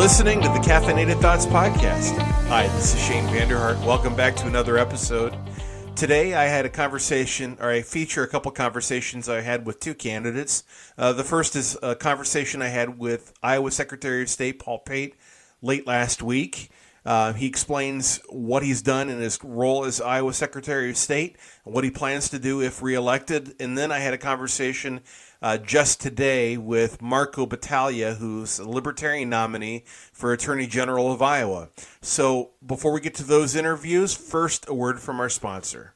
listening to the Caffeinated Thoughts Podcast. Hi, this is Shane Vander Hart. Welcome back to another episode. Today I had a conversation, or I feature a couple conversations I had with two candidates. The first is a conversation I had with Iowa Secretary of State Paul Pate late last week. He explains what he's done in his role as Iowa Secretary of State and what he plans to do if reelected. And then I had a conversation just today with Battaglia, who's a Libertarian nominee for Attorney General of Iowa. So before we get to those interviews, first a word from our sponsor.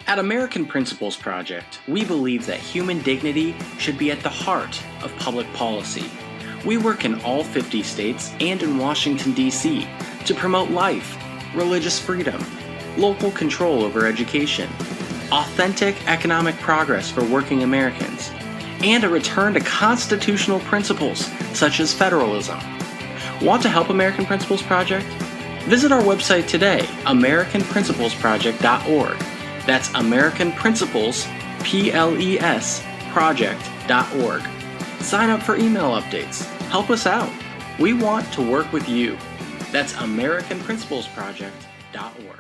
At American Principles Project, we believe that human dignity should be at the heart of public policy. We work in all 50 states and in Washington, D.C. to promote life, religious freedom, local control over education, authentic economic progress for working Americans, and a return to constitutional principles such as federalism. Want to help American Principles Project? Visit our website today, AmericanPrinciplesProject.org. That's American Principles, PLES, project.org. Sign up for email updates. Help us out. We want to work with you. That's AmericanPrinciplesProject.org.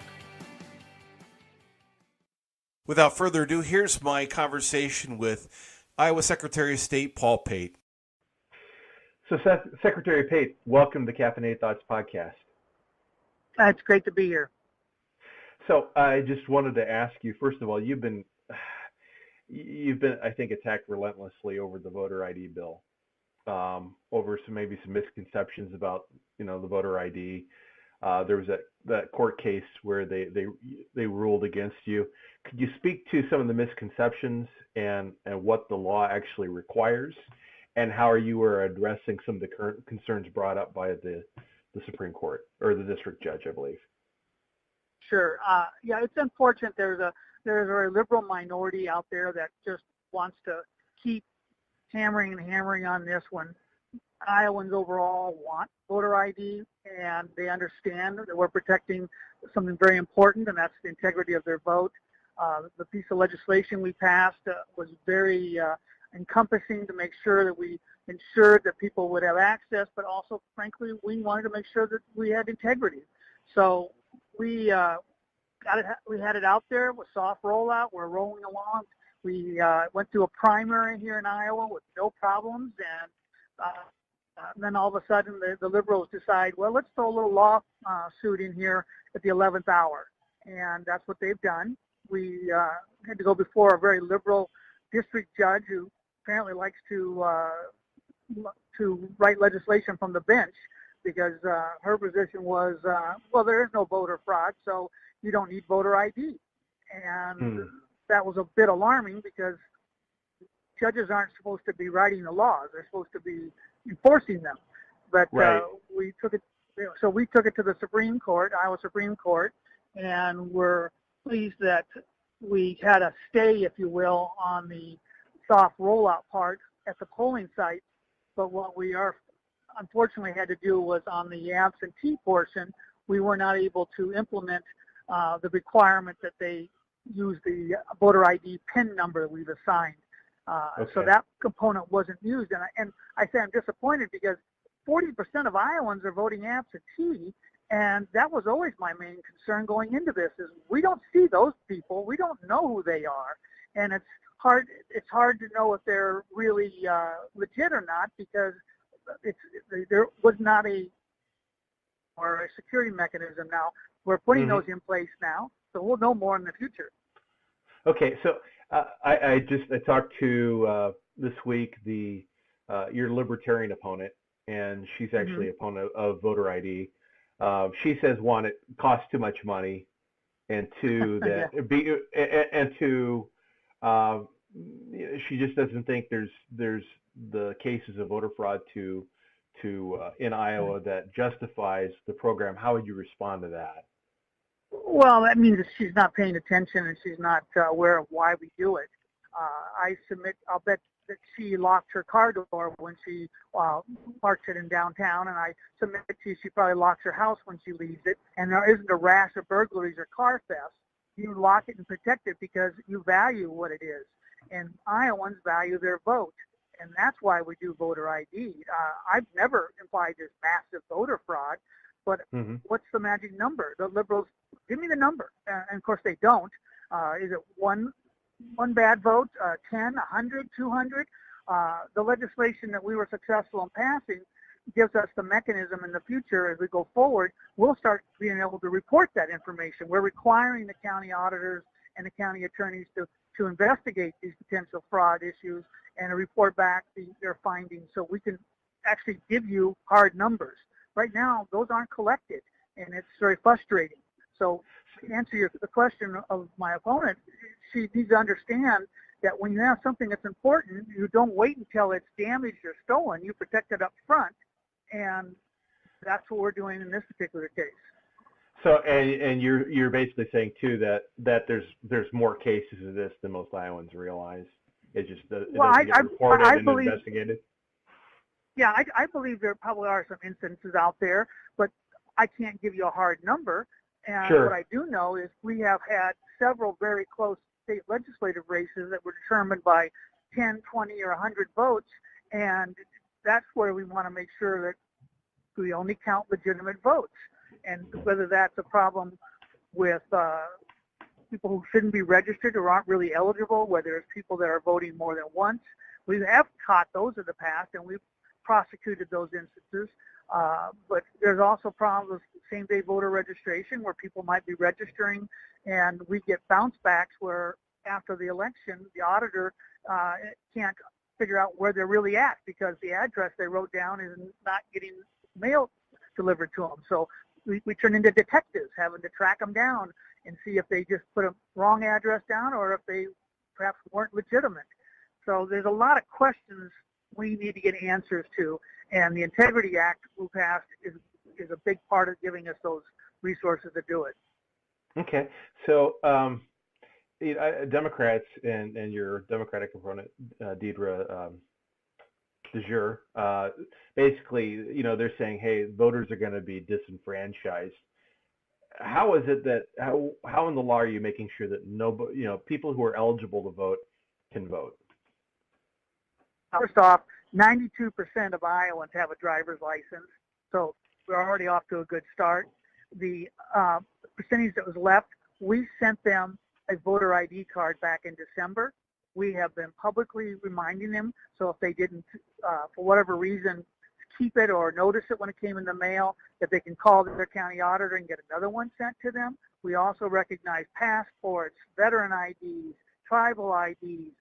Without further ado, here's my conversation with Iowa Secretary of State Paul Pate. So, Secretary Pate, welcome to the Caffeinated Thoughts Podcast. It's great to be here. So, I just wanted to ask you, first of all, you've been, I think, attacked relentlessly over the voter ID bill, over some misconceptions about, the voter ID. There was that court case where they ruled against you. Could you speak to some of the misconceptions and what the law actually requires, and how you are addressing some of the current concerns brought up by the Supreme Court, or the district judge, I believe? Sure. It's unfortunate. There's a very liberal minority out there that just wants to keep hammering on this one. Iowans overall want voter ID, and they understand that we're protecting something very important, and that's the integrity of their vote. The piece of legislation we passed was very encompassing to make sure that we ensured that people would have access, but also, frankly, we wanted to make sure that we had integrity. So we had it out there with soft rollout. We're rolling along. We went through a primary here in Iowa with no problems, and then all of a sudden the liberals decide, well, let's throw a little lawsuit in here at the 11th hour, and that's what they've done. We had to go before a very liberal district judge who apparently likes to write legislation from the bench, because her position was, well, there is no voter fraud, so you don't need voter ID. And that was a bit alarming, because judges aren't supposed to be writing the laws. They're supposed to be enforcing them. But right. we took it to the Supreme Court, Iowa Supreme Court, and we're pleased that we had a stay, if you will, on the soft rollout part at the polling site. But what we unfortunately had to do was on the absentee portion, we were not able to implement the requirement that they use the voter ID PIN number that we've assigned. Okay. So that component wasn't used. And I say I'm disappointed, because 40% of Iowans are voting absentee, and that was always my main concern going into this, is we don't see those people. We don't know who they are. And it's hard to know if they're really legit or not, because there was not a security mechanism. Now we're putting those in place now, so we'll know more in the future. Okay, so I talked to this week your Libertarian opponent, and she's actually an opponent of voter ID. She says, one, it costs too much money, and two, that she just doesn't think there's the cases of voter fraud in Iowa that justifies the program. How would you respond to that? Well, that means that she's not paying attention, and she's not aware of why we do it. I'll bet that she locked her car door when she parks it in downtown, and I submit to you she probably locks her house when she leaves it, and there isn't a rash of burglaries or car thefts. You lock it and protect it because you value what it is, and Iowans value their vote. and that's why we do voter ID. I've never implied there's massive voter fraud, but what's the magic number? The liberals, give me the number, and of course they don't. Is it one bad vote, 10, 100, 200? The legislation that we were successful in passing gives us the mechanism in the future as we go forward. We'll start being able to report that information. We're requiring the county auditors and the county attorneys to investigate these potential fraud issues and to report back their findings so we can actually give you hard numbers. Right now, those aren't collected, and it's very frustrating. So to answer the question of my opponent, she needs to understand that when you have something that's important, you don't wait until it's damaged or stolen. You protect it up front, and that's what we're doing in this particular case. So, and you're basically saying too that there's more cases of this than most Iowans realize. It's just it doesn't get reported and investigated. Yeah, I believe there probably are some instances out there, but I can't give you a hard number. And what I do know is we have had several very close state legislative races that were determined by 10, 20, or 100 votes, and that's where we want to make sure that we only count legitimate votes. And whether that's a problem with people who shouldn't be registered or aren't really eligible, whether it's people that are voting more than once, we have caught those in the past, and we've prosecuted those instances. But there's also problems with same-day voter registration where people might be registering, and we get bounce backs where after the election, the auditor can't figure out where they're really at because the address they wrote down is not getting mail delivered to them. So we turn into detectives having to track them down and see if they just put a wrong address down or if they perhaps weren't legitimate. So there's a lot of questions we need to get answers to, and the Integrity Act we passed is a big part of giving us those resources to do it. Okay, so Democrats and your Democratic opponent, Deidre DeJure, basically, they're saying, hey, voters are going to be disenfranchised. How is it that how in the law are you making sure that nobody, people who are eligible to vote can vote? First off, 92% of Iowans have a driver's license, so we're already off to a good start. The percentage that was left, we sent them a voter ID card back in December. We have been publicly reminding them, so if they didn't, for whatever reason, keep it or notice it when it came in the mail, that they can call their county auditor and get another one sent to them. We also recognize passports, veteran IDs, tribal IDs,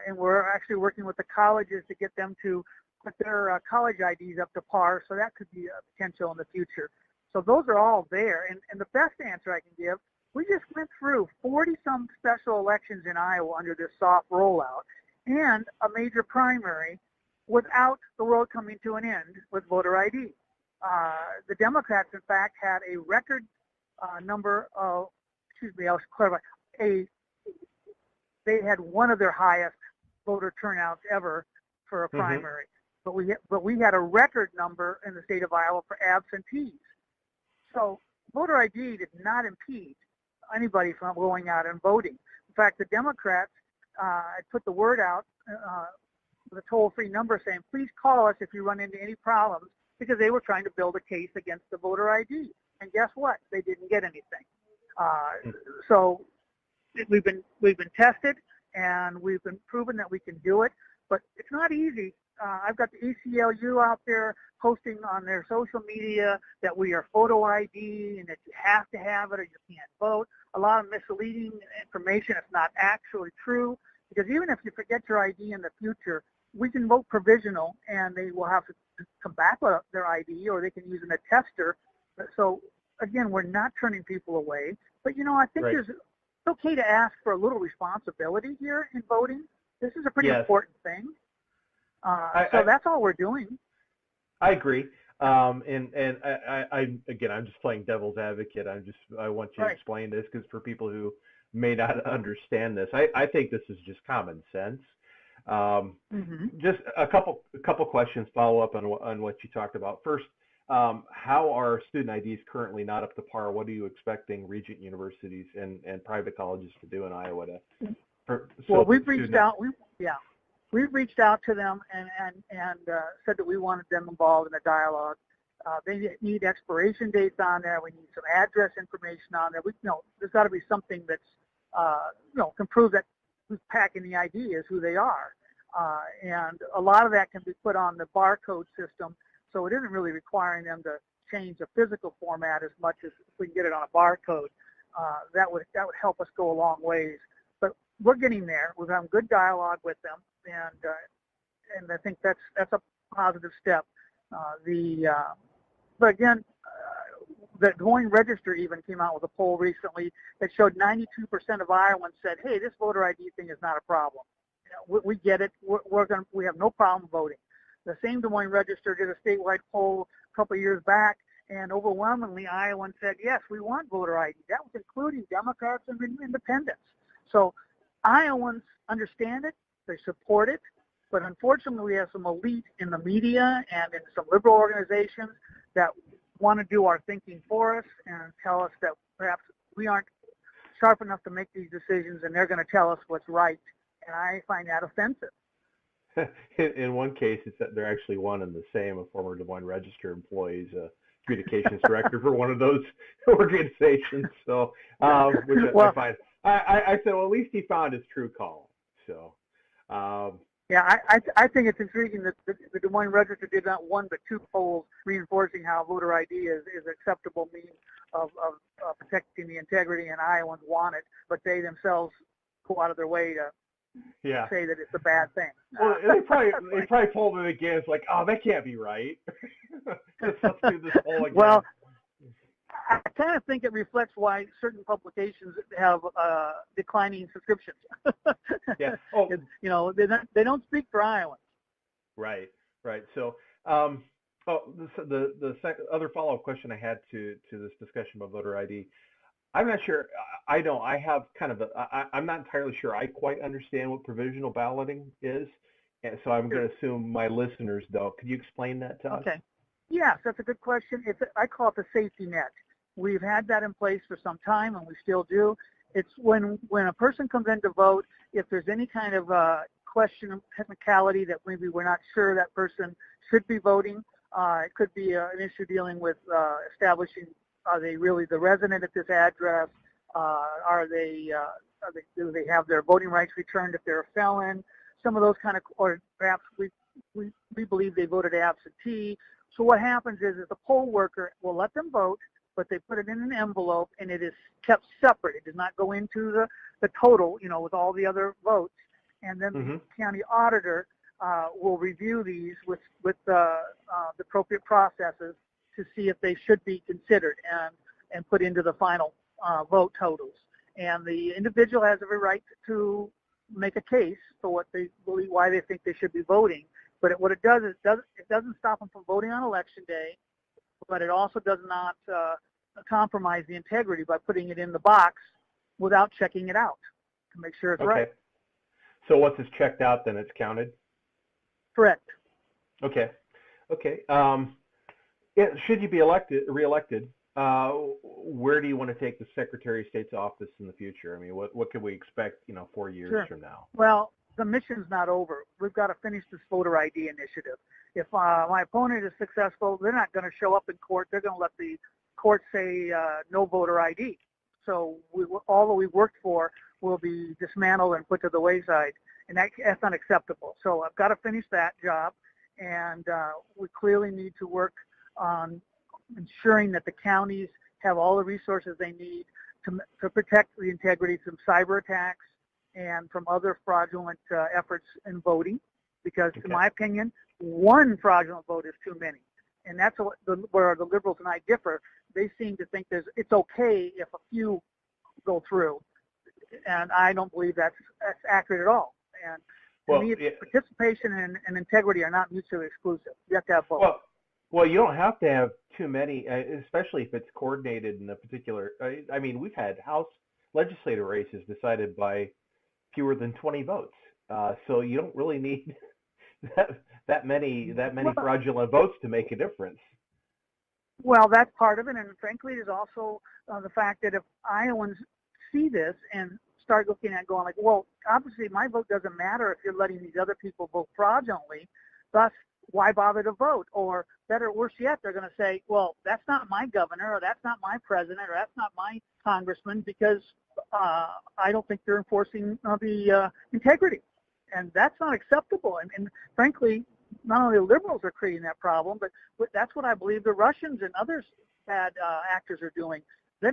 and we're actually working with the colleges to get them to put their college IDs up to par, so that could be a potential in the future. So those are all there, and the best answer I can give, we just went through 40-some special elections in Iowa under this soft rollout and a major primary without the world coming to an end with voter ID. The Democrats, in fact, had a record number of, I'll clarify, they had one of their highest voter turnouts ever for a primary. But we had a record number in the state of Iowa for absentees. So voter ID did not impede anybody from going out and voting. In fact, the Democrats had put the word out with a toll-free number saying, please call us if you run into any problems, because they were trying to build a case against the voter ID. And guess what? They didn't get anything. So we've been tested, and we've been proven that we can do it, but it's not easy. I've got the ACLU out there posting on their social media that we are photo ID and that you have to have it or you can't vote. A lot of misleading information. It's not actually true, because even if you forget your ID in the future, we can vote provisional and they will have to come back with their ID, or they can use an attester. So again, we're not turning people away, but I think it's okay to ask for a little responsibility here in voting. This is a pretty important thing. So that's all we're doing. I agree. And I'm just playing devil's advocate. I want you to explain this, because for people who may not understand this, I think this is just common sense. Just a couple questions follow up on what you talked about. First, how are student IDs currently not up to par? What are you expecting Regent universities and private colleges to do in Iowa to? Well, we've reached out. we've reached out to them and said that we wanted them involved in the dialogue. They need expiration dates on there. We need some address information on there. There's got to be something that's, can prove that who's packing the ID is who they are. And a lot of that can be put on the barcode system, so it isn't really requiring them to change the physical format as much as if we can get it on a barcode. That would help us go a long ways. But we're getting there. We've had good dialogue with them, and I think that's a positive step. But again, the Des Moines Register even came out with a poll recently that showed 92% of Iowans said, "Hey, this voter ID thing is not a problem. We get it. We have no problem voting." The same Des Moines Register did a statewide poll a couple of years back, and overwhelmingly Iowans said, "Yes, we want voter ID." That was including Democrats and independents. So Iowans understand it. They support it. But unfortunately, we have some elite in the media and in some liberal organizations that want to do our thinking for us and tell us that perhaps we aren't sharp enough to make these decisions, and they're going to tell us what's right. And I find that offensive. In one case, it's that they're actually one and the same. A former Des Moines Register employee is a communications director for one of those organizations. So, which I find, I said, well, at least he found his true call. So, yeah, I think it's intriguing that the Des Moines Register did not one but two polls reinforcing how voter ID is an acceptable means of protecting the integrity, and Iowans want it, but they themselves go out of their way to say that it's a bad thing. Well, they probably polled it again. It's like, oh, that can't be right. Let's do this poll again. Well, I kind of think it reflects why certain publications have declining subscriptions. Yeah. Oh. They don't speak for Iowans. Right. So, the other follow-up question I had to this discussion about voter ID, I'm not sure. I know I have kind of I'm not entirely sure I quite understand what provisional balloting is, and so I'm going to assume my listeners don't. Could you explain that to us? Okay. Yes, that's a good question. I call it the safety net. We've had that in place for some time, and we still do. It's when a person comes in to vote, if there's any kind of question of technicality that maybe we're not sure that person should be voting, it could be an issue dealing with establishing, are they really the resident at this address? Do they have their voting rights returned if they're a felon? Some of those kind of, or perhaps we believe they voted absentee. So what happens is the poll worker will let them vote, but they put it in an envelope, and it is kept separate. It does not go into the total, with all the other votes. And then the county auditor will review these with the appropriate processes to see if they should be considered and put into the final vote totals. And the individual has every right to make a case for what they believe, why they think they should be voting. But what it does is it doesn't stop them from voting on election day, but it also does not compromise the integrity by putting it in the box without checking it out to make sure it's right. So once it's checked out, then it's counted? Correct. Okay. Should you be reelected, where do you want to take the Secretary of State's office in the future? I mean, what can we expect, 4 years from now? Well, the mission's not over. We've got to finish this voter ID initiative. If my opponent is successful, they're not going to show up in court. They're going to let the court say no voter ID. So all that we've worked for will be dismantled and put to the wayside, and that's not acceptable. So I've got to finish that job, and we clearly need to work on ensuring that the counties have all the resources they need to protect the integrity from cyber attacks and from other fraudulent efforts in voting, because in my opinion, one fraudulent vote is too many. And that's where the liberals and I differ. They seem to think it's okay if a few go through, and I don't believe that's accurate at all. And to me, participation and integrity are not mutually exclusive. You have to have both. Well, you don't have to have too many, especially if it's coordinated in a particular. I mean, we've had House legislative races decided by fewer than 20 votes, so you don't really need that many fraudulent votes to make a difference. Well, that's part of it, and frankly, there's also the fact that if Iowans see this and start looking at going like, well, obviously my vote doesn't matter if you're letting these other people vote fraudulently. Thus, why bother to vote? Or better, worse yet, they're going to say, well, that's not my governor, or that's not my president, or that's not my congressman, because I don't think they're enforcing the integrity. And that's not acceptable. And frankly, not only the liberals are creating that problem, but that's what I believe the Russians and others bad actors are doing. They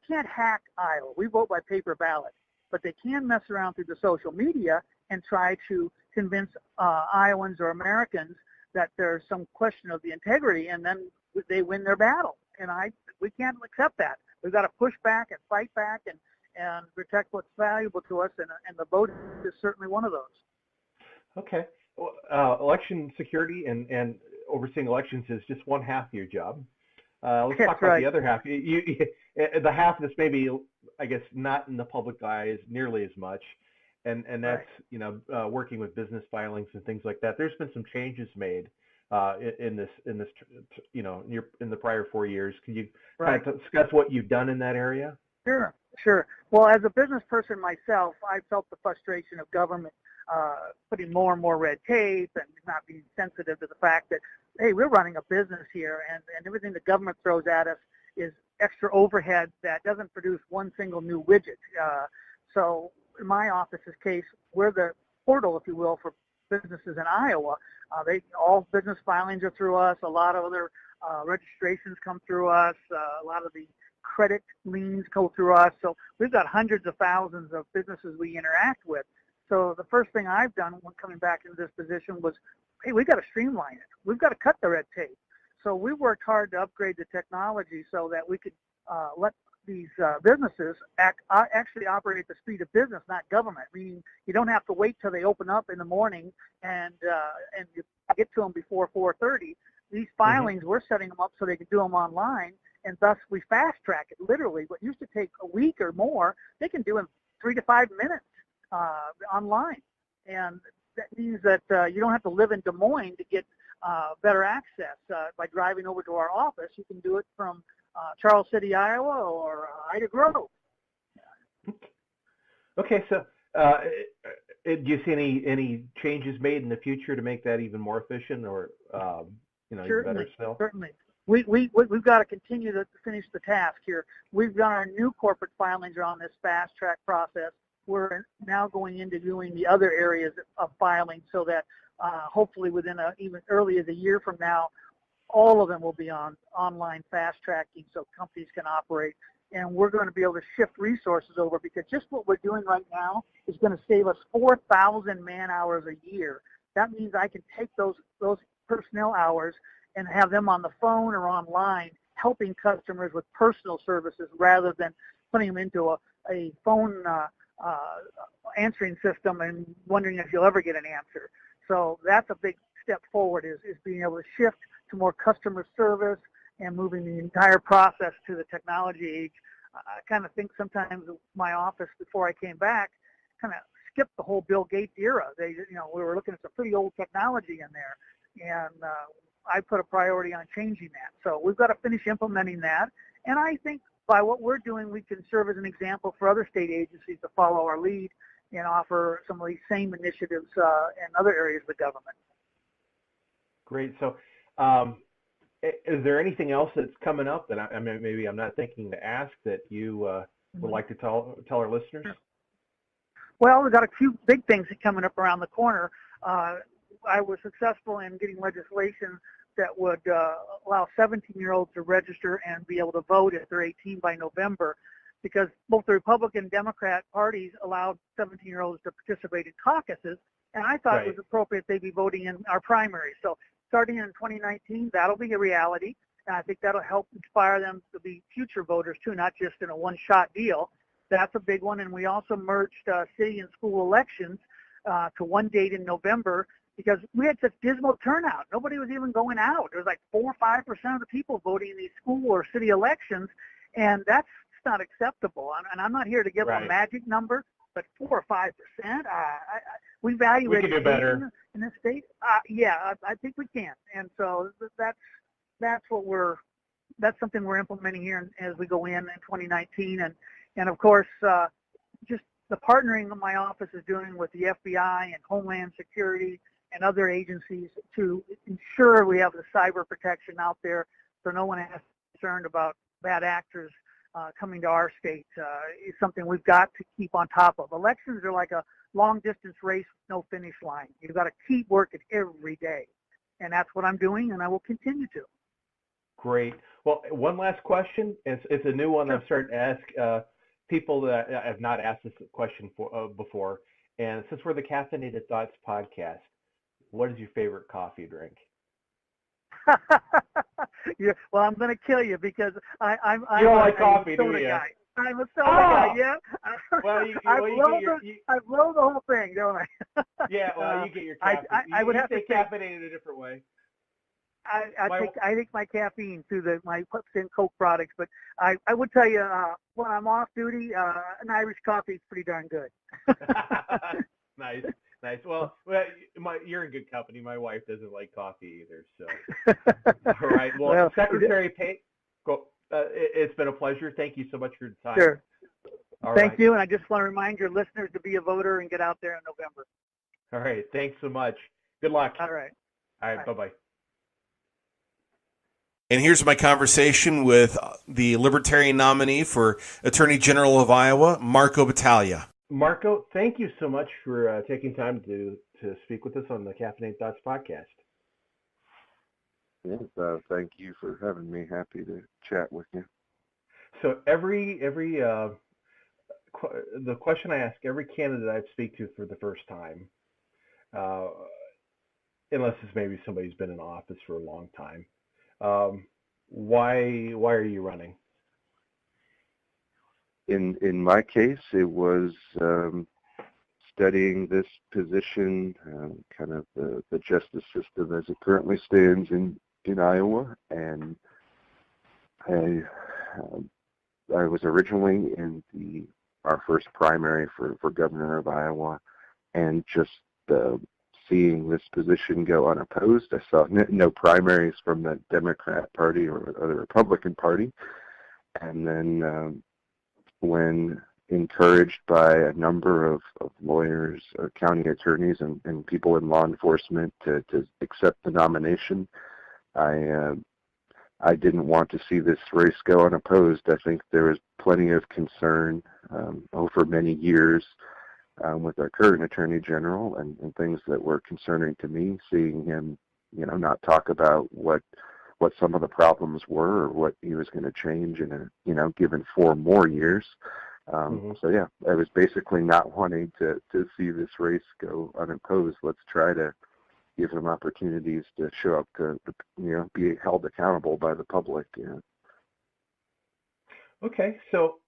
can't hack Iowa. We vote by paper ballot, but they can mess around through the social media and try to convince Iowans or Americans that there's some question of the integrity, and then they win their battle. And we can't accept that. We've got to push back and fight back and protect what's valuable to us, and the vote is certainly one of those. Okay. Election security and overseeing elections is just one half of your job. Let's talk about the other half. The half that's maybe, I guess, not in the public eye nearly as much, and that's working with business filings and things like that. There's been some changes made in this in the prior 4 years. Can you kind of discuss what you've done in that area? Sure. Well, as a business person myself, I felt the frustration of government putting more and more red tape and not being sensitive to the fact that, hey, we're running a business here, and everything the government throws at us is extra overhead that doesn't produce one single new widget. So in my office's case, we're the portal, if you will, for businesses in Iowa. All business filings are through us. A lot of other registrations come through us. A lot of the credit liens go through us. So we've got hundreds of thousands of businesses we interact with. So the first thing I've done when coming back into this position was, hey, we've got to streamline it. We've got to cut the red tape. So we worked hard to upgrade the technology so that we could let these businesses actually operate at the speed of business, not government. Meaning you don't have to wait till they open up in the morning and you get to them before 4:30. These filings, we're setting them up so they can do them online, and thus we fast track it. Literally, what used to take a week or more, they can do in 3 to 5 minutes online, and that means that you don't have to live in Des Moines to get better access. By driving over to our office, you can do it from Charles City, Iowa, or Ida Grove. Okay, so do you see any changes made in the future to make that even more efficient, or even better still? Certainly. We've got to continue to finish the task here. We've done our new corporate filings are on this fast track process. We're now going into doing the other areas of filing so that hopefully within even early as a year from now, all of them will be on online fast tracking so companies can operate. And we're going to be able to shift resources over, because just what we're doing right now is going to save us 4,000 man hours a year. That means I can take those personnel hours and have them on the phone or online helping customers with personal services rather than putting them into a phone answering system and wondering if you'll ever get an answer. So that's a big step forward, is being able to shift to more customer service and moving the entire process to the technology age. I kind of think sometimes my office before I came back kind of skipped the whole Bill Gates era. We were looking at some pretty old technology in there, and I put a priority on changing that. So we've got to finish implementing that, and I think by what we're doing, we can serve as an example for other state agencies to follow our lead and offer some of these same initiatives in other areas of the government. Great. So is there anything else that's coming up that maybe I'm not thinking to ask that you would like to tell our listeners? Well, we've got a few big things coming up around the corner. I was successful in getting legislation that would allow 17-year-olds to register and be able to vote if they're 18 by November, because both the Republican and Democrat parties allowed 17-year-olds to participate in caucuses, and I thought it was appropriate they'd be voting in our primaries. So starting in 2019, that'll be a reality, and I think that'll help inspire them to be future voters too, not just in a one-shot deal. That's a big one, and we also merged city and school elections to one date in November, because we had such dismal turnout. Nobody was even going out. It was like 4 or 5% of the people voting in these school or city elections, and that's not acceptable. And I'm not here to give a magic number, but 4 or 5%. We value education in this state. I think we can, and so that's something we're implementing here as we go in 2019, and of course just the partnering that my office is doing with the FBI and Homeland Security and other agencies to ensure we have the cyber protection out there so no one has to be concerned about bad actors coming to our state is something we've got to keep on top of. Elections are like a long-distance race with no finish line. You've got to keep working every day, and that's what I'm doing, and I will continue to. Great. Well, one last question. It's a new one. Sure. I'm starting to ask people that have not asked this question before. And since we're the Caffeinated Thoughts podcast, what is your favorite coffee drink? Yeah, well, I'm going to kill you because I'm you don't like coffee, soda do you? guy. I'm a soda guy, yeah. Well, I blow the whole thing, don't I? Yeah, well, you get your caffeine. I would have to say caffeinated a different way. I take my caffeine through my Pepsi and Coke products, but I would tell you when I'm off duty, an Irish coffee is pretty darn good. Nice. Well, you're in good company. My wife doesn't like coffee either, so. All right. Well, Secretary Pate, it's been a pleasure. Thank you so much for your time. Sure. Thank right. you, and I just want to remind your listeners to be a voter and get out there in November. All right. Thanks so much. Good luck. All right. Bye-bye. And here's my conversation with the Libertarian nominee for Attorney General of Iowa, Marco Battaglia. Marco, thank you so much for taking time to speak with us on the Caffeinated Thoughts podcast. Yes, thank you for having me. Happy to chat with you. So the question I ask every candidate I speak to for the first time, unless it's maybe somebody who's been in office for a long time, why are you running? In my case, it was studying this position, kind of the justice system as it currently stands in Iowa, and I was originally in our first primary for governor of Iowa, and just seeing this position go unopposed. I saw no primaries from the Democrat Party or the Republican Party, and then when encouraged by a number of lawyers, county attorneys, and people in law enforcement to accept the nomination, I didn't want to see this race go unopposed. I think there was plenty of concern over many years with our current Attorney General and things that were concerning to me, seeing him, not talk about what some of the problems were or what he was going to change in given 4 more years. So yeah, I was basically not wanting to see this race go unopposed. Let's try to give him opportunities to show up to be held accountable by the public. Yeah. Okay, so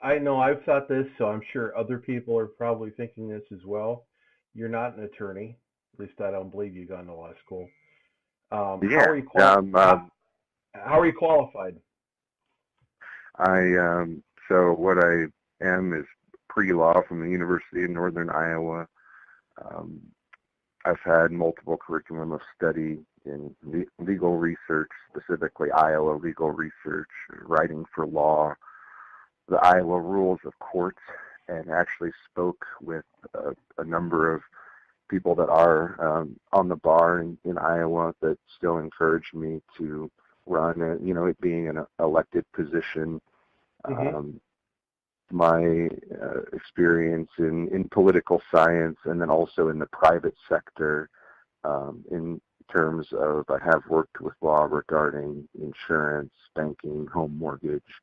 I know I've thought this, so I'm sure other people are probably thinking this as well. You're not an attorney. At least I don't believe you've gone to law school. How are you qualified? So what I am is pre-law from the University of Northern Iowa. I've had multiple curriculum of study in legal research, specifically Iowa legal research, writing for law, the Iowa rules of courts, and actually spoke with a number of people that are on the bar in Iowa that still encouraged me to run, it being an elected position. My experience in political science, and then also in the private sector, in terms of I have worked with law regarding insurance, banking, home mortgage,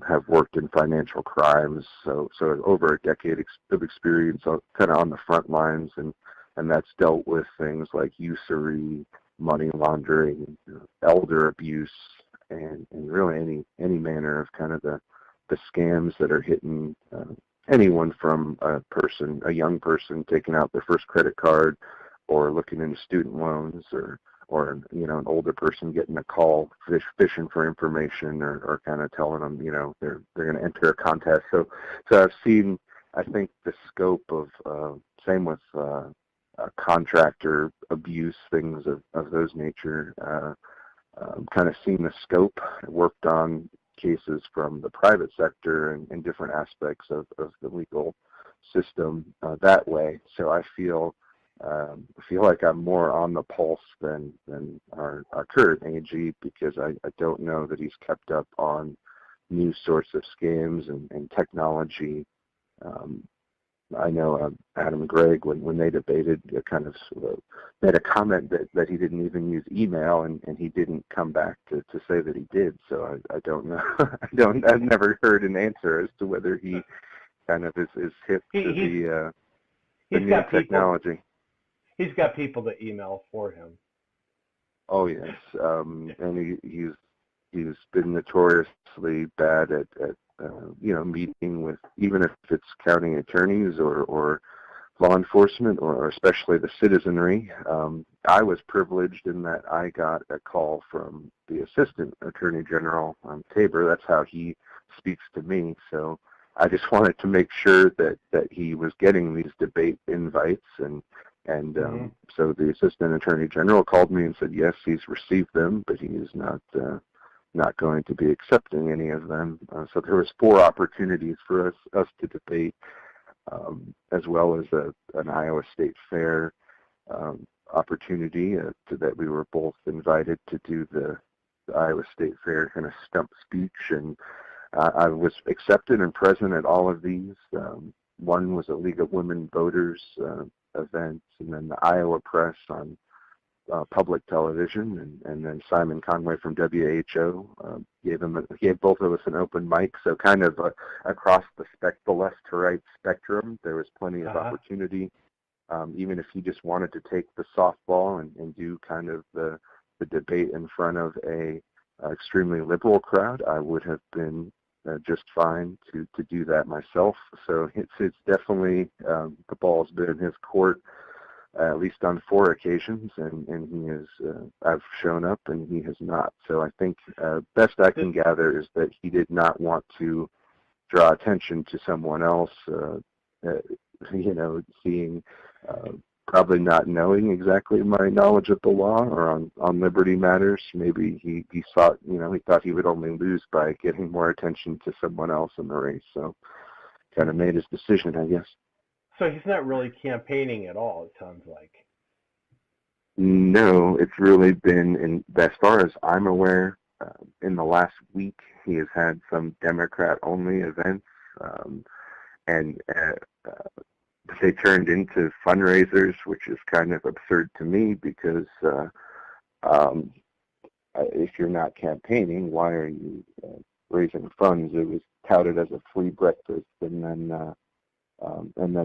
have worked in financial crimes, so over a decade of experience kind of on the front lines, and that's dealt with things like usury, money laundering, elder abuse, and really any manner of kind of the scams that are hitting anyone from a young person taking out their first credit card or looking into student loans, or an older person getting a call fishing for information or kind of telling them they're going to enter a contest. So I've seen, I think, the scope of same with contractor abuse, things of those nature. Kind of seen the scope. I worked on cases from the private sector and different aspects of the legal system that way. So I feel like I'm more on the pulse than our current AG, because I don't know that he's kept up on new sorts of scams and technology. I know Adam Gregg, when they debated, kind of made a comment that he didn't even use email, and he didn't come back to say that he did. So I don't know. I've never heard an answer as to whether he kind of is hip to the new technology. He's got people that email for him. Oh yes, and he's been notoriously bad at meeting with, even if it's county attorneys or law enforcement or especially the citizenry. I was privileged in that I got a call from the Assistant Attorney General Tabor. That's how he speaks to me. So I just wanted to make sure that he was getting these debate invites, and so the Assistant Attorney General called me and said yes, he's received them, but he is not going to be accepting any of them. So there was 4 opportunities for us to debate, as well as an Iowa State Fair opportunity that we were both invited to do the Iowa State Fair kind of stump speech, and I was accepted and present at all of these. One was a League of Women Voters event, and then the Iowa Press on public television, and then Simon Conway from WHO gave both of us an open mic. So kind of across the left to right spectrum, there was plenty of opportunity. Even if he just wanted to take the softball and do kind of the debate in front of a extremely liberal crowd, I would have been just fine to do that myself. So it's definitely the ball's been in his court at least on 4 occasions, and he has. I've shown up and he has not. So I think best I can gather is that he did not want to draw attention to someone else. Seeing. Probably not knowing exactly my knowledge of the law or on liberty matters. Maybe he thought he would only lose by getting more attention to someone else in the race. So kind of made his decision, I guess. So he's not really campaigning at all, it sounds like. No, it's really been, as far as I'm aware, in the last week, he has had some Democrat-only events, and they turned into fundraisers, which is kind of absurd to me because if you're not campaigning, why are you raising funds? It was touted as a free breakfast, and then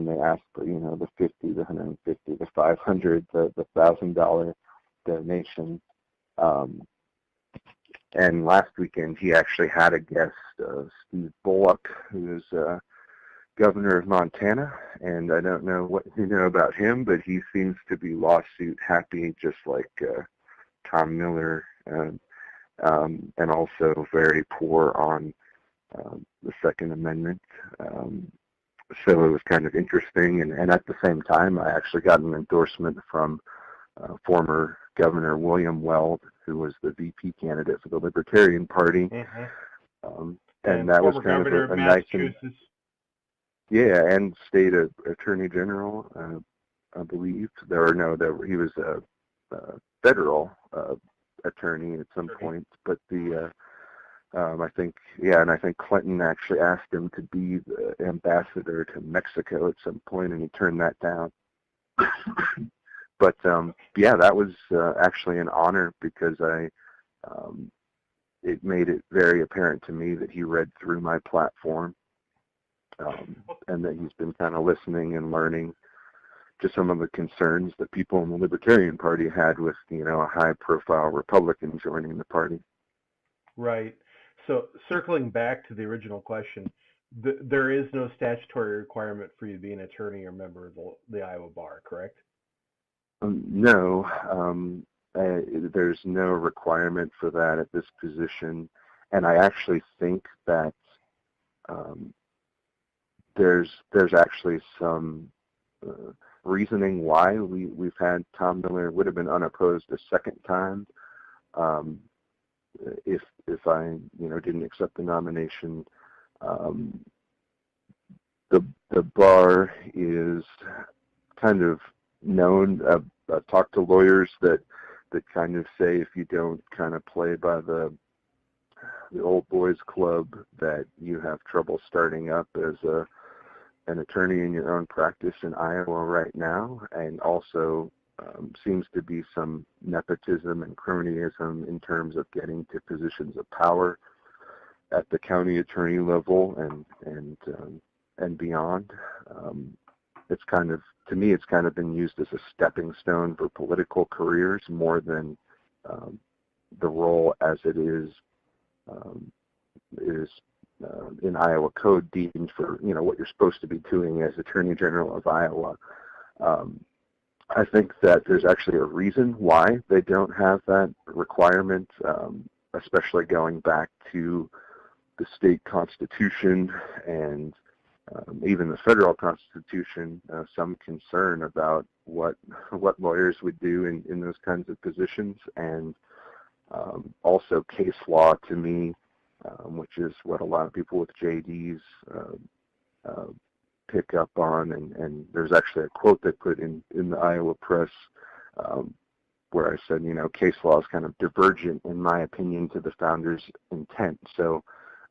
they asked for the $50, the $150, the $500, the $1,000 donation. And last weekend he actually had a guest, Steve Bullock, who is governor of Montana, and I don't know what you know about him, but he seems to be lawsuit happy, just like Tom Miller, and also very poor on the Second Amendment. So it was kind of interesting, and at the same time, I actually got an endorsement from former Governor William Weld, who was the VP candidate for the Libertarian Party, and that was kind of a nice. Yeah, and state attorney general, I believe. He was a federal attorney at some point, but I think Clinton actually asked him to be the ambassador to Mexico at some point, and he turned that down. But that was actually an honor because it made it very apparent to me that he read through my platform. And that he's been kind of listening and learning to some of the concerns that people in the Libertarian Party had with, a high-profile Republican joining the party. Right. So circling back to the original question, there is no statutory requirement for you to be an attorney or member of the Iowa Bar, correct? No. There's no requirement for that at this position. And I actually think that there's actually some reasoning why we've had Tom Miller would have been unopposed a second time. If if I, didn't accept the nomination. The bar is kind of known. I've talked to lawyers that kind of say if you don't kind of play by the old boys club, that you have trouble starting up as an attorney in your own practice in Iowa right now, and also seems to be some nepotism and cronyism in terms of getting to positions of power at the county attorney level and beyond. It's kind of, to me, it's kind of been used as a stepping stone for political careers more than the role as it is in Iowa code deemed for, what you're supposed to be doing as Attorney General of Iowa. I think that there's actually a reason why they don't have that requirement, especially going back to the state constitution and even the federal constitution, some concern about what lawyers would do in those kinds of positions, and also case law to me, which is what a lot of people with JDs pick up on, and there's actually a quote they put in the Iowa Press where I said, case law is kind of divergent, in my opinion, to the founders' intent. So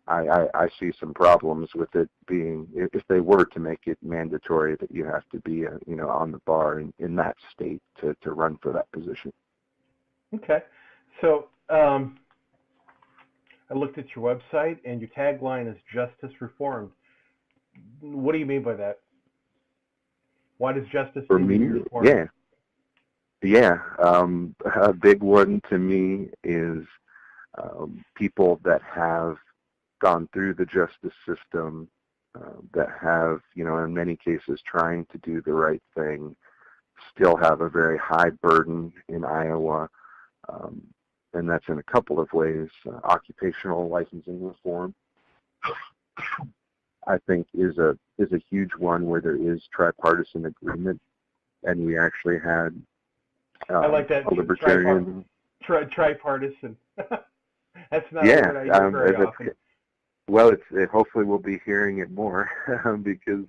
I see some problems with it being, if they were to make it mandatory that you have to be, on the bar in that state to run for that position. Okay. So I looked at your website, and your tagline is Justice Reformed. What do you mean by that? Why does justice for need me? to be reformed? Yeah. A big one to me is people that have gone through the justice system, that have, in many cases trying to do the right thing, still have a very high burden in Iowa, and that's in a couple of ways. Occupational licensing reform, I think, is a huge one where there is tripartisan agreement, and we actually had I like that. a Libertarian. Tripartisan. That's not a word I hear very often. Well, hopefully we'll be hearing it more because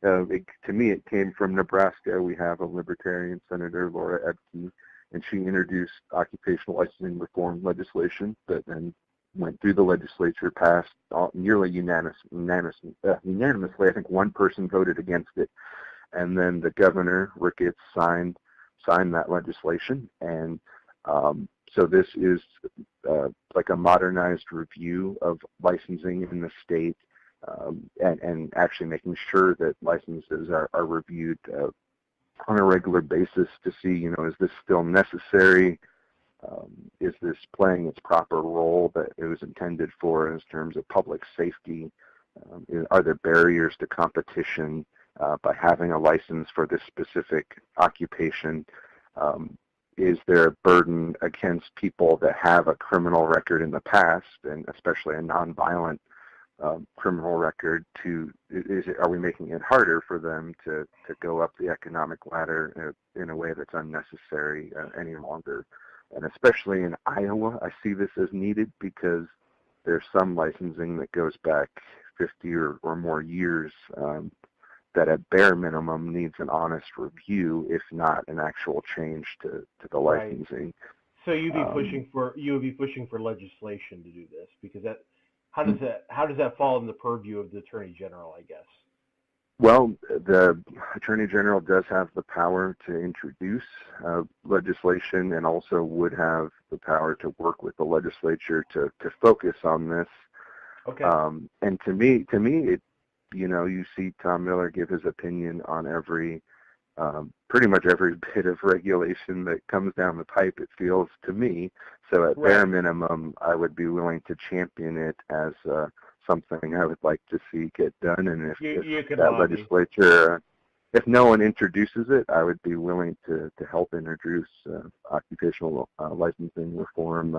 to me it came from Nebraska. We have a Libertarian Senator, Laura Ebke, and she introduced occupational licensing reform legislation that then went through the legislature, passed nearly unanimously. I think one person voted against it, and then the governor, Ricketts, signed that legislation, and so this is like a modernized review of licensing in the state, and actually making sure that licenses are reviewed on a regular basis to see, is this still necessary? Is this playing its proper role that it was intended for in terms of public safety? Are there barriers to competition by having a license for this specific occupation? Is there a burden against people that have a criminal record in the past, and especially a nonviolent criminal record? Are we making it harder for them to go up the economic ladder in a way that's unnecessary any longer? And especially in Iowa, I see this as needed because there's some licensing that goes back 50 or more years that at bare minimum needs an honest review, if not an actual change to the licensing. Right. So you'd be pushing for legislation to do this, because how does that fall in the purview of the Attorney General, I guess? Well, the Attorney General does have the power to introduce legislation, and also would have the power to work with the legislature to focus on this. Okay. And to me, it, you see Tom Miller give his opinion on pretty much every bit of regulation that comes down the pipe, it feels to me. So at bare minimum, I would be willing to champion it as something I would like to see get done. And if that legislature, if no one introduces it, I would be willing to help introduce occupational licensing reform,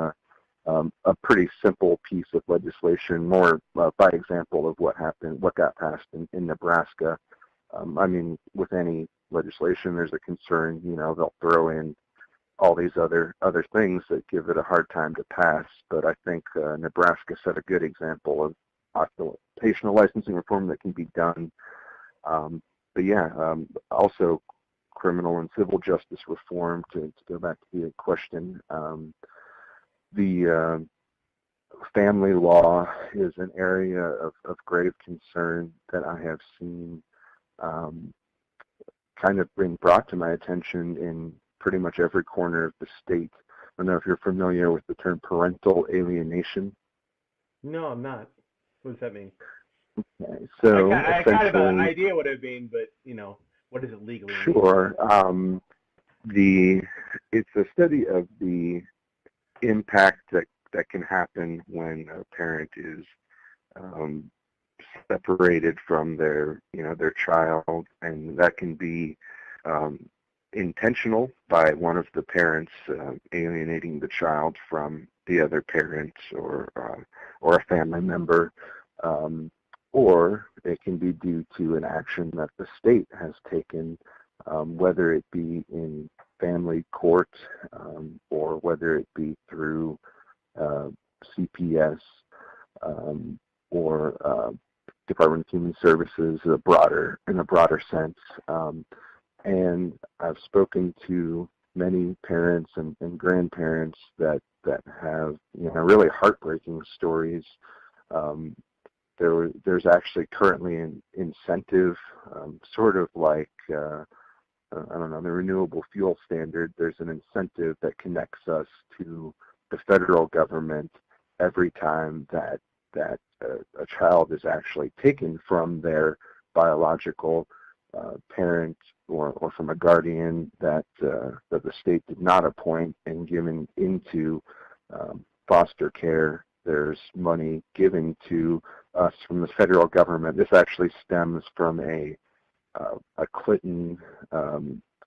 a pretty simple piece of legislation, more by example of what got passed in Nebraska. I mean, with any legislation, there's a concern, they'll throw in all these other things that give it a hard time to pass. But I think Nebraska set a good example of occupational licensing reform that can be done. But yeah, also criminal and civil justice reform, to go back to the question. The family law is an area of grave concern that I have seen kind of been brought to my attention in pretty much every corner of the state. I don't know if you're familiar with the term parental alienation. No, I'm not. What does that mean? Okay, so I kind of have an idea what it means, but what does it legally mean? Sure. It's a study of the impact that can happen when a parent is separated from their child, and that can be intentional by one of the parents alienating the child from the other parent or a family member, or it can be due to an action that the state has taken, whether it be in family court or whether it be through CPS or Department of Human Services in a broader sense. And I've spoken to many parents and grandparents that have really heartbreaking stories. There's actually currently an incentive, sort of like I don't know, the renewable fuel standard. There's an incentive that connects us to the federal government every time that a child is actually taken from their biological parent or from a guardian that the state did not appoint and given into foster care. There's money given to us from the federal government. This actually stems from a Clinton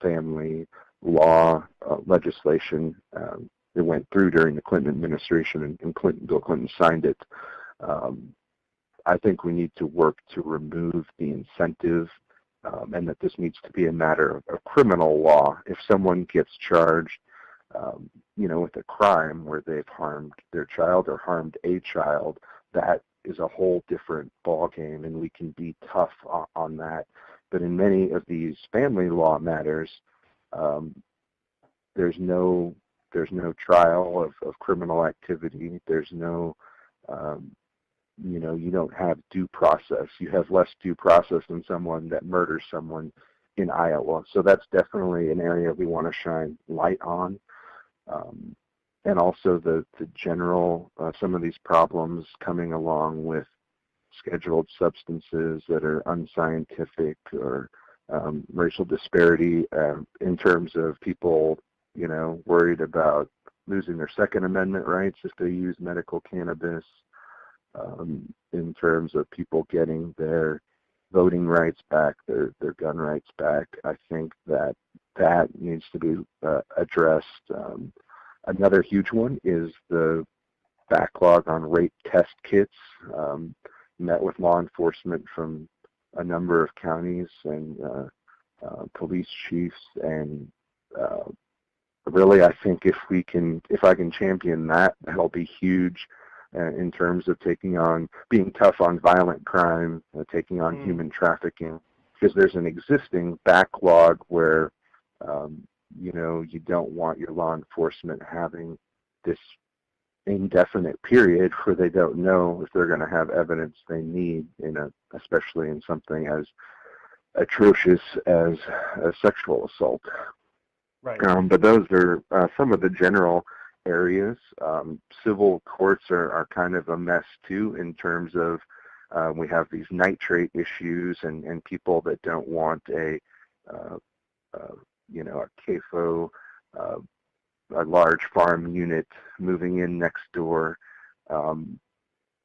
family law legislation that went through during the Clinton administration, and Bill Clinton signed it. I think we need to work to remove the incentive, and that this needs to be a matter of criminal law. If someone gets charged, with a crime where they've harmed their child or harmed a child, that is a whole different ballgame, and we can be tough on that. But in many of these family law matters, there's no trial of criminal activity. There's no, you don't have due process. You have less due process than someone that murders someone in Iowa. So that's definitely an area we want to shine light on. And also the general, some of these problems coming along with scheduled substances that are unscientific, or racial disparity in terms of people, worried about losing their Second Amendment rights if they use medical cannabis, in terms of people getting their voting rights back, their gun rights back. I think that needs to be addressed. Another huge one is the backlog on rape test kits. Met with law enforcement from a number of counties and police chiefs, and really I think if I can champion that, that'll be huge in terms of being tough on violent crime, taking on human trafficking, because there's an existing backlog where you don't want your law enforcement having this indefinite period where they don't know if they're going to have evidence they need, especially in something as atrocious as a sexual assault. Right. But those are some of the general areas. Civil courts are kind of a mess too, in terms of we have these nitrate issues and people that don't want a CAFO, a large farm unit moving in next door. And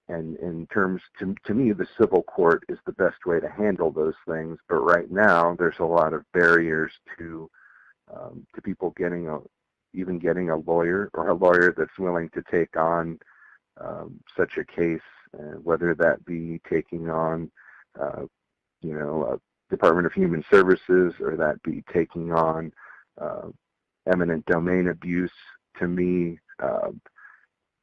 in terms, to me, the civil court is the best way to handle those things. But right now, there's a lot of barriers to people getting a lawyer, or a lawyer that's willing to take on such a case, whether that be taking on, Department of Human Services, or that be taking on eminent domain abuse. To me,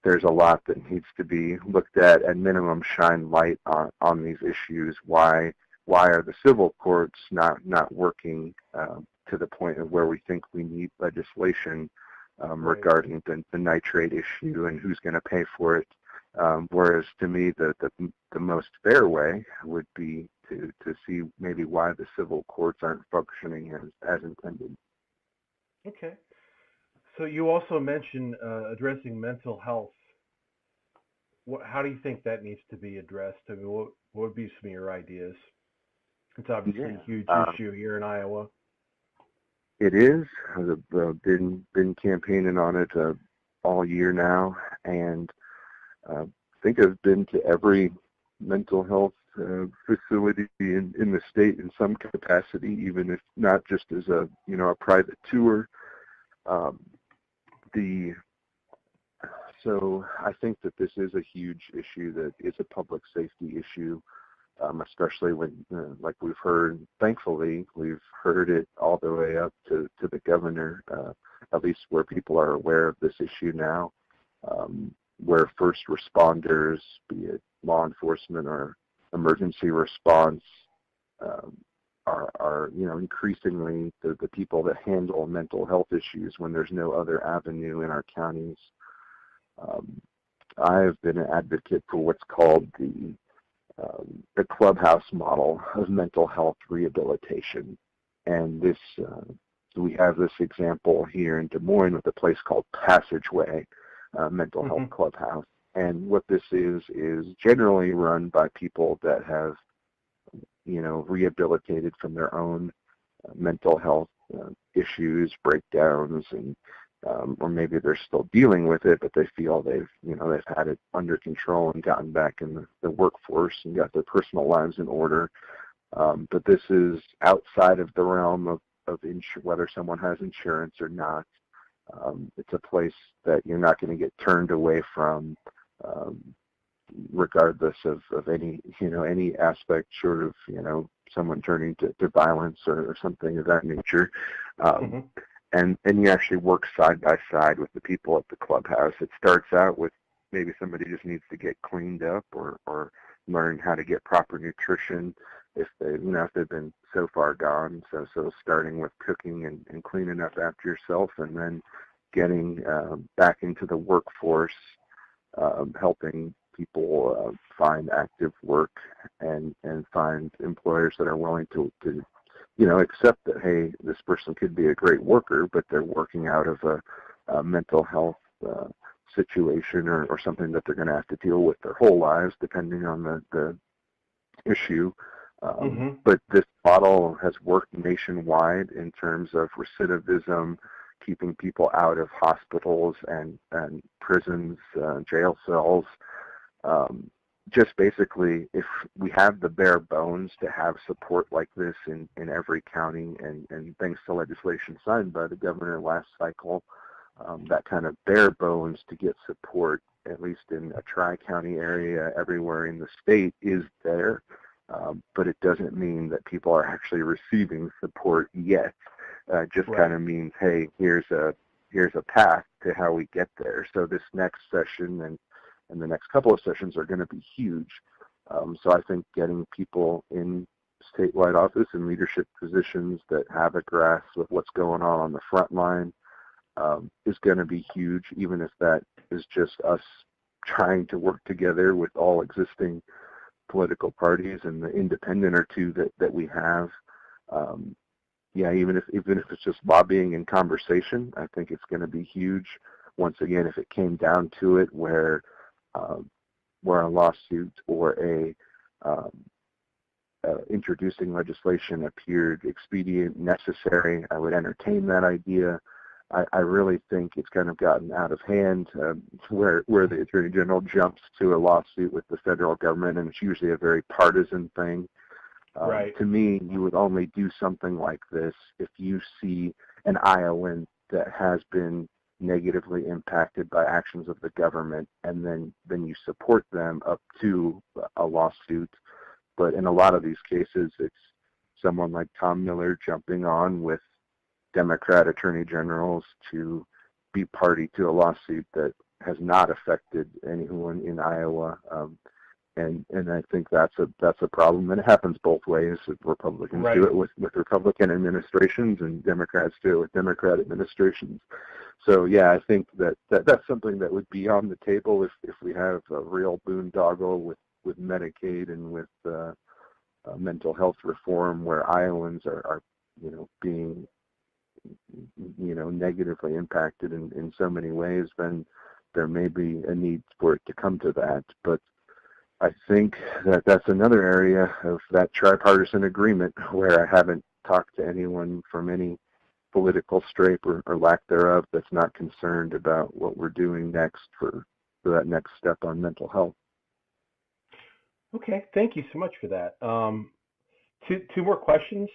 there's a lot that needs to be looked at minimum, shine light on these issues. Why are the civil courts not working to the point of where we think we need legislation regarding the nitrate issue and who's going to pay for it? Whereas to me, the most fair way would be to see maybe why the civil courts aren't functioning as intended. Okay. So you also mentioned addressing mental health. How do you think that needs to be addressed? I mean, what would be some of your ideas? It's obviously a huge issue here in Iowa. It is. I've been campaigning on it all year now, and I think I've been to every mental health facility in the state in some capacity, even if not just as a private tour. So I think that this is a huge issue, that it's a public safety issue, especially when, like we've heard, thankfully, we've heard it all the way up to the governor, at least where people are aware of this issue now, where first responders, be it law enforcement or emergency response, are increasingly the people that handle mental health issues when there's no other avenue in our counties. I've been an advocate for what's called the clubhouse model of mental health rehabilitation, and this we have this example here in Des Moines with a place called Passageway Mental Health Clubhouse. And what this is generally run by people that have rehabilitated from their own mental health issues, breakdowns, and or maybe they're still dealing with it, but they feel they've had it under control and gotten back in the workforce and got their personal lives in order. But this is outside of the realm of whether someone has insurance or not. It's a place that you're not going to get turned away from, regardless of any aspect short of someone turning to violence or something of that nature. And you actually work side by side with the people at the clubhouse. It starts out with maybe somebody just needs to get cleaned up or learn how to get proper nutrition if they've been so far gone. So starting with cooking and cleaning up after yourself, and then getting back into the workforce, helping people find active work and find employers that are willing to accept that, hey, this person could be a great worker, but they're working out of a mental health situation or something that they're going to have to deal with their whole lives, depending on the issue. But this model has worked nationwide in terms of recidivism, keeping people out of hospitals and prisons, jail cells. Just basically, if we have the bare bones to have support like this in every county, and thanks to legislation signed by the governor last cycle, that kind of bare bones to get support, at least in a tri-county area everywhere in the state, is there. But it doesn't mean that people are actually receiving support yet. Just kind of means, hey, here's a path to how we get there. So this next session and the next couple of sessions are going to be huge. So I think getting people in statewide office and leadership positions that have a grasp of what's going on the front line is going to be huge, even if that is just us trying to work together with all existing political parties and the independent or two that we have. Even if it's just lobbying and conversation, I think it's going to be huge. Once again, if it came down to it, where a lawsuit or introducing legislation appeared expedient, necessary, I would entertain that idea. I really think it's kind of gotten out of hand, where the Attorney General jumps to a lawsuit with the federal government, and it's usually a very partisan thing. To me, you would only do something like this if you see an Iowan that has been negatively impacted by actions of the government, and then you support them up to a lawsuit. But in a lot of these cases, it's someone like Tom Miller jumping on with Democrat attorney generals to be party to a lawsuit that has not affected anyone in Iowa. And I think that's a problem, and it happens both ways. Republicans do it with Republican administrations, and Democrats do it with Democrat administrations. So yeah, I think that's something that would be on the table if we have a real boondoggle with Medicaid and with mental health reform, where Iowans are being negatively impacted in so many ways. Then there may be a need for it to come to that, but I think that's another area of that tripartisan agreement where I haven't talked to anyone from any political stripe or lack thereof that's not concerned about what we're doing next for that next step on mental health. Okay, thank you so much for that. Two more questions,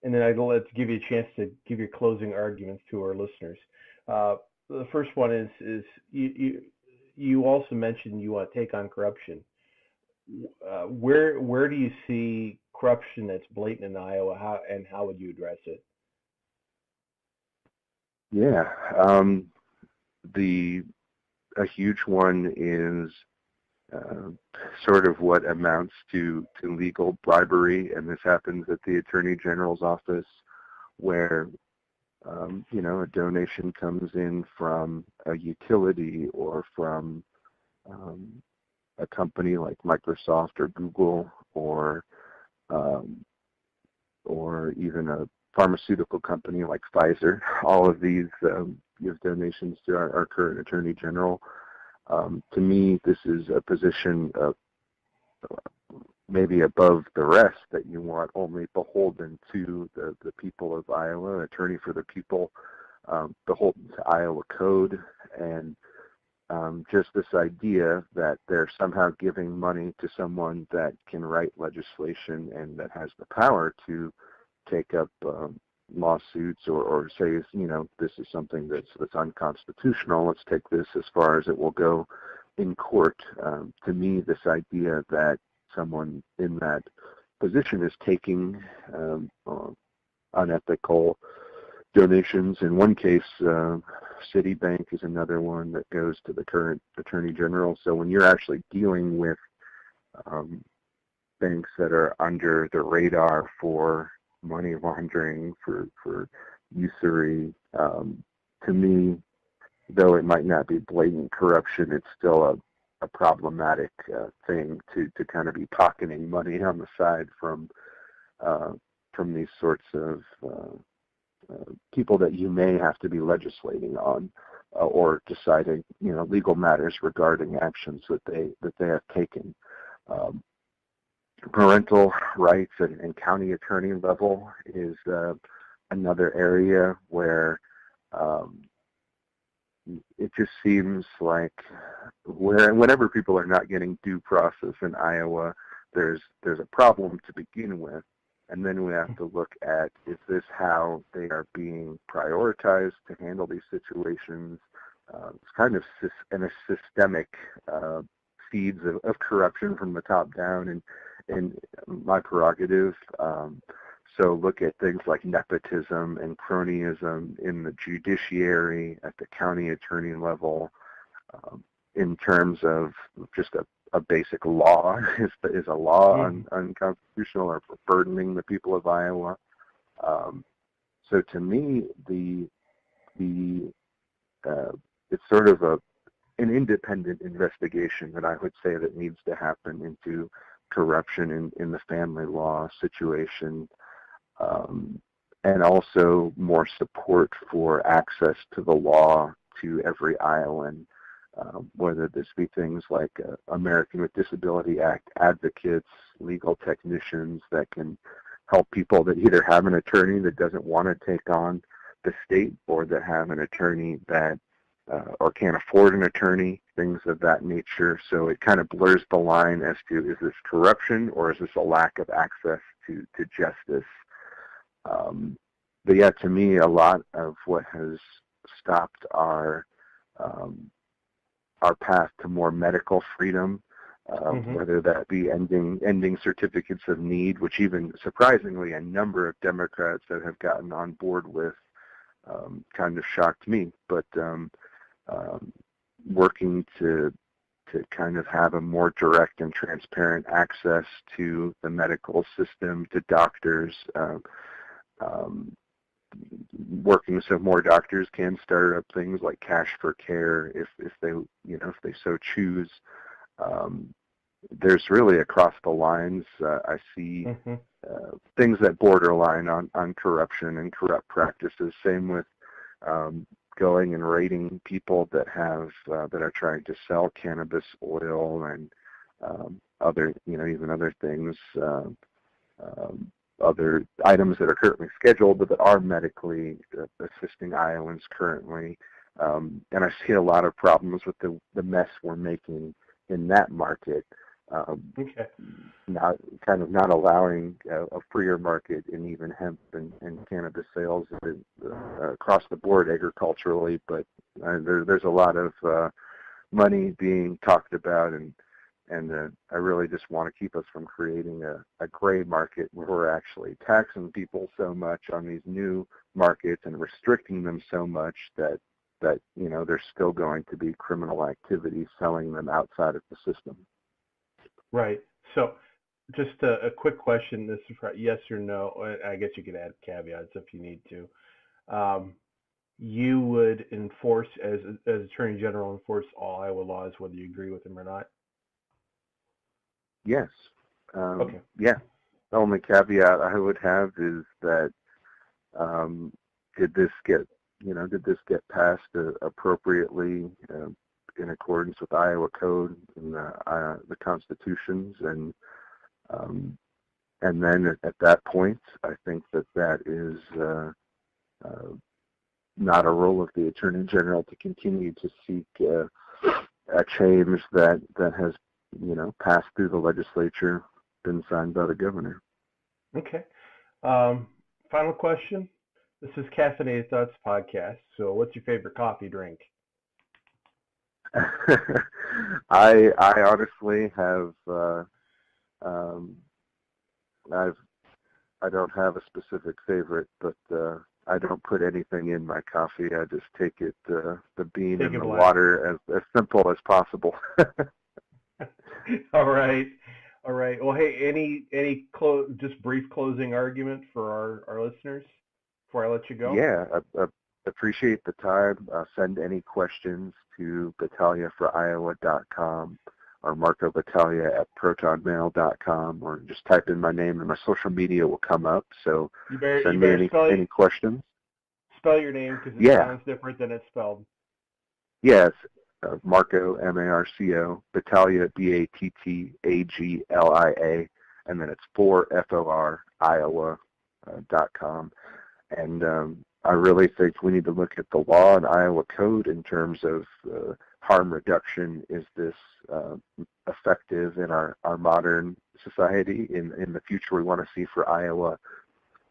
and then let's give you a chance to give your closing arguments to our listeners. The first one is you also mentioned you want to take on corruption. Where do you see corruption that's blatant in Iowa, how would you address it? Yeah, a huge one is sort of what amounts to legal bribery, and this happens at the Attorney General's office, where a donation comes in from a utility or from a company like Microsoft or Google or even a pharmaceutical company like Pfizer. All of these give donations to our current Attorney General. To me, this is a position of maybe above the rest that you want only beholden to the people of Iowa, attorney for the people, beholden to Iowa code, and just this idea that they're somehow giving money to someone that can write legislation and that has the power to take up lawsuits or say, this is something that's unconstitutional. Let's take this as far as it will go in court. To me, this idea that someone in that position is taking unethical donations. In one case, Citibank is another one that goes to the current Attorney General. So when you're actually dealing with banks that are under the radar for money laundering, for usury, to me, though it might not be blatant corruption, it's still a problematic thing to kind of be pocketing money on the side from these sorts of people that you may have to be legislating on or deciding, legal matters regarding actions that they have taken. Parental rights and county attorney level is another area where it just seems like whenever people are not getting due process in Iowa, there's a problem to begin with. And then we have to look at, is this how they are being prioritized to handle these situations? It's kind of in a systemic seeds of corruption from the top down, and my prerogative. So look at things like nepotism and cronyism in the judiciary at the county attorney level, in terms of just a basic law. Is a law unconstitutional or burdening the people of Iowa? So to me, it's sort of an independent investigation that I would say that needs to happen into corruption in the family law situation, and also more support for access to the law to every Iowan, whether this be things like American with Disability Act advocates, legal technicians that can help people that either have an attorney that doesn't want to take on the state or that have an attorney that or can't afford an attorney, things of that nature. So it kind of blurs the line as to, is this corruption or is this a lack of access to justice? But yeah, to me, a lot of what has stopped our path to more medical freedom, whether that be ending certificates of need, which even surprisingly a number of Democrats that have gotten on board with kind of shocked me. But working to kind of have a more direct and transparent access to the medical system, to doctors, working so more doctors can start up things like Cash for Care if they so choose. There's really across the lines, I see things that borderline on corruption and corrupt practices. Same with going and raiding people that are trying to sell cannabis oil and other, even other things, other items that are currently scheduled but that are medically assisting Iowans currently. And I see a lot of problems with the mess we're making in that market. Not allowing a freer market in even hemp and cannabis sales across the board agriculturally, but there's a lot of money being talked about, and I really just want to keep us from creating a gray market where we're actually taxing people so much on these new markets and restricting them so much that there's still going to be criminal activity selling them outside of the system. Right. So just a quick question. This is yes or no. I guess you could add caveats if you need to. You would enforce, as Attorney General, enforce all Iowa laws, whether you agree with them or not? Yes. Okay. Yeah. The only caveat I would have is that did this get passed appropriately in accordance with Iowa Code and the constitutions, and then at that point, I think that is not a role of the Attorney General to continue to seek a change that has passed through the legislature, been signed by the governor. Okay. Final question. This is Caffeinated Thoughts Podcast. So, what's your favorite coffee drink? I honestly have I don't have a specific favorite, but I don't put anything in my coffee. I just take it the bean and the water as simple as possible. All right. Well, hey, any just brief closing argument for our listeners before I let you go? Yeah, I appreciate the time. Send any questions to battagliaforiowa.com or Marco Battaglia at protonmail.com, or just type in my name and my social media will come up. So send me any questions. Spell your name because it sounds different than it's spelled. Yes, Marco, M-A-R-C-O, Battaglia, B-A-T-T-A-G-L-I-A, and then it's for Iowa.com. And I really think we need to look at the law and Iowa Code in terms of harm reduction. Is this effective in our modern society, in the future we want to see for Iowa?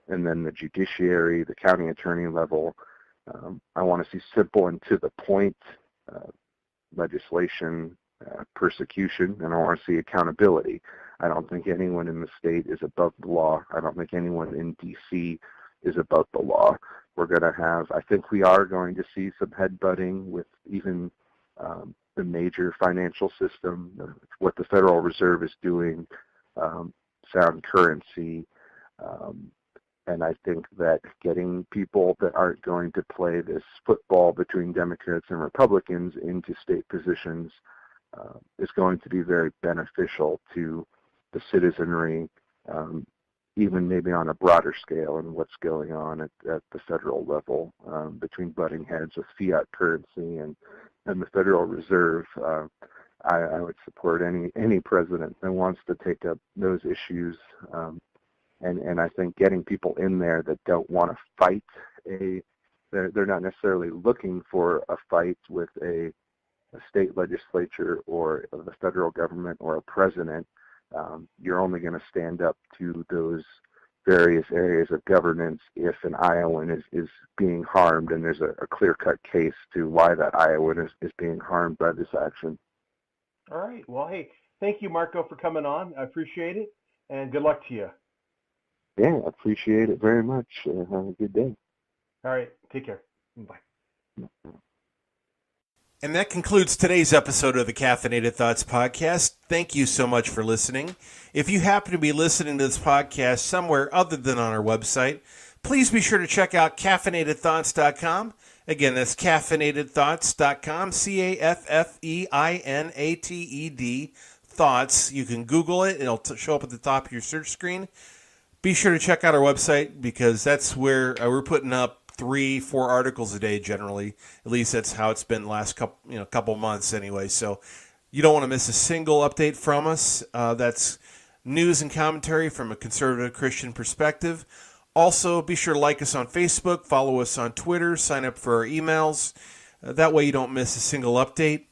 And then the judiciary, the county attorney level, I want to see simple and to the point legislation, persecution, and I want to see accountability. I don't think anyone in the state is above the law. I don't think anyone in D.C. is above the law. We're going to have, I think we are going to see some headbutting with even the major financial system, what the Federal Reserve is doing, sound currency, and I think that getting people that aren't going to play this football between Democrats and Republicans into state positions is going to be very beneficial to the citizenry, even maybe on a broader scale, and what's going on at the federal level between butting heads with fiat currency and the Federal Reserve. I would support any president that wants to take up those issues. And I think getting people in there that don't want to fight they're not necessarily looking for a fight with a state legislature or the federal government or a president. You're only going to stand up to those various areas of governance if an Iowan is being harmed, and there's a clear-cut case to why that Iowan is being harmed by this action. All right. Well, hey, thank you, Marco, for coming on. I appreciate it, and good luck to you. Yeah, I appreciate it very much. Have a good day. All right. Take care. Bye. And that concludes today's episode of the Caffeinated Thoughts Podcast. Thank you so much for listening. If you happen to be listening to this podcast somewhere other than on our website, please be sure to check out caffeinatedthoughts.com. Again, that's caffeinatedthoughts.com, CAFFEINATED Thoughts. You can Google it. It'll show up at the top of your search screen. Be sure to check out our website because that's where we're putting up 3-4 articles a day generally. At least that's how it's been the last couple months anyway. So you don't want to miss a single update from us. That's news and commentary from a conservative Christian perspective. Also, be sure to like us on Facebook, follow us on Twitter, sign up for our emails. That way you don't miss a single update.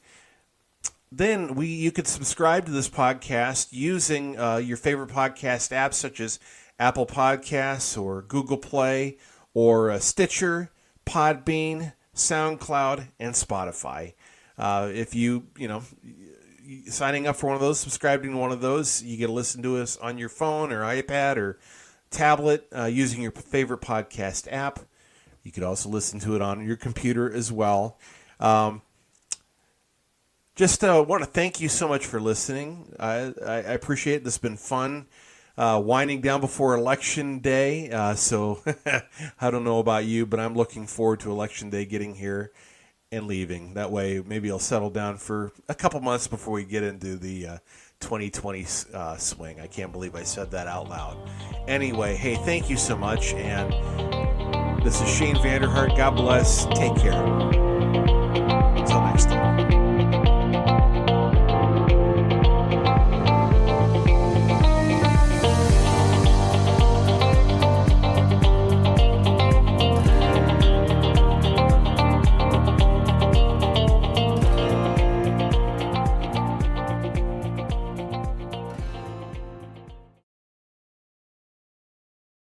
Then you could subscribe to this podcast using your favorite podcast apps such as Apple Podcasts or Google Play or Stitcher, Podbean, SoundCloud, and Spotify. If signing up for one of those, subscribing to one of those, you get to listen to us on your phone or iPad or tablet using your favorite podcast app. You could also listen to it on your computer as well. Just want to thank you so much for listening. I appreciate it. This has been fun. Winding down before Election Day. So I don't know about you, but I'm looking forward to Election Day getting here and leaving. That way maybe I'll settle down for a couple months before we get into the 2020 swing. I can't believe I said that out loud. Anyway, hey, thank you so much. And this is Shane Vander Hart. God bless. Take care.